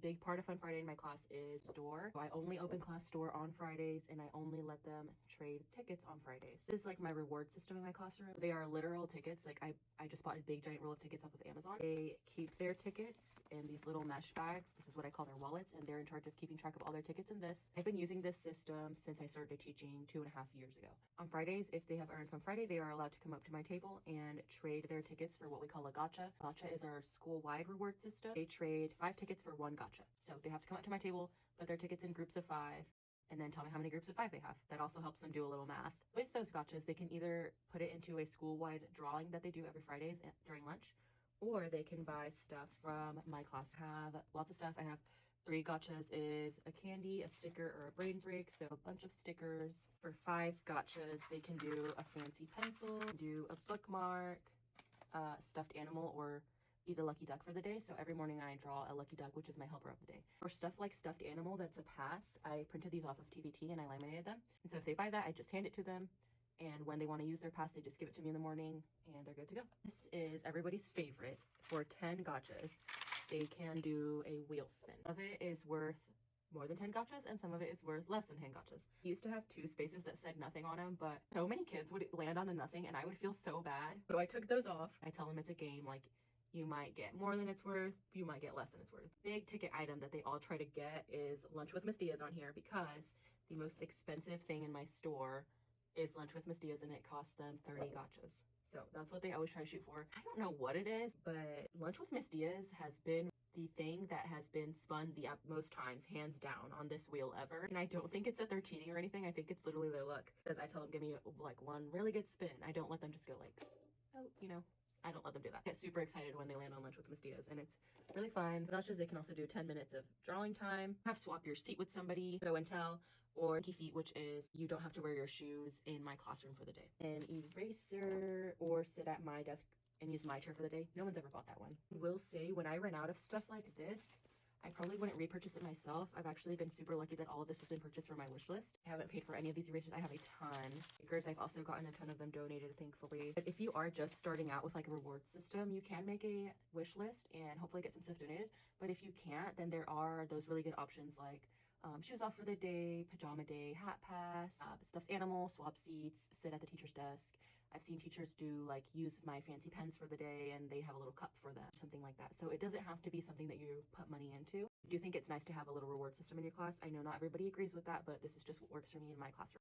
big part of Fun Friday in my class is store. So I only open class store on Fridays and I only let them trade tickets on Fridays. This is like my reward system in my classroom. They are literal tickets. Like I just bought a big giant roll of tickets off of Amazon. They keep their tickets in these little mesh bags. This is what I call their wallets, and they're in charge of keeping track of all their tickets in this. I've been using this system since I started teaching 2.5 years ago. On Fridays, if they have earned Fun Friday, they are allowed to come up to my table and trade their tickets for what we call a gotcha. Gotcha is our school-wide reward system. They trade 5 tickets for 1 gotcha. So they have to come up to my table, put their tickets in groups of 5, and then tell me how many groups of 5 they have. That also helps them do a little math. With those gotchas, they can either put it into a school-wide drawing that they do every Fridays during lunch, or they can buy stuff from my class. I have lots of stuff. I have 3 gotchas is a candy, a sticker, or a brain break. So a bunch of stickers. For 5 gotchas, they can do a fancy pencil, do a bookmark, stuffed animal, or be the lucky duck for the day. So every morning I draw a lucky duck, which is my helper of the day. For stuff like stuffed animal that's a pass, I printed these off of TBT and I laminated them. And so if they buy that, I just hand it to them. And when they want to use their pass, they just give it to me in the morning and they're good to go. This is everybody's favorite. For 10 gotchas, they can do a wheel spin. Some of it is worth more than 10 gotchas and some of it is worth less than 10 gotchas. I used to have 2 spaces that said nothing on them, but so many kids would land on a nothing and I would feel so bad. So I took those off. I tell them it's a game, like you might get more than it's worth, you might get less than it's worth. Big ticket item that they all try to get is Lunch with Miss Diaz on here, because the most expensive thing in my store is Lunch with Miss Diaz and it costs them 30 gotchas. So that's what they always try to shoot for. I don't know what it is, but Lunch with Miss Diaz has been the thing that has been spun the most times, hands down, on this wheel ever. And I don't think it's that they're cheating or anything. I think it's literally their luck. Because I tell them, give me like one really good spin. I don't let them just go like, oh, you know. I don't let them do that. I get super excited when they land on Lunch with Miss Diaz, and it's really fun. Gotchas, they can also do 10 minutes of drawing time, have swap your seat with somebody, show and tell, or Key Feet, which is you don't have to wear your shoes in my classroom for the day. An eraser, or sit at my desk and use my chair for the day. No one's ever bought that one. I will say, when I run out of stuff like this, I probably wouldn't repurchase it myself. I've actually been super lucky that all of this has been purchased from my wish list. I haven't paid for any of these erasers. I have a ton. Stickers, I've also gotten a ton of them donated, thankfully. But if you are just starting out with like a reward system, you can make a wish list and hopefully get some stuff donated. But if you can't, then there are those really good options like shoes off for the day, pajama day, hat pass, stuffed animal, swap seats, sit at the teacher's desk. I've seen teachers do like use my fancy pens for the day and they have a little cup for them, something like that. So it doesn't have to be something that you put money into. I do think it's nice to have a little reward system in your class. I know not everybody agrees with that, but this is just what works for me in my classroom.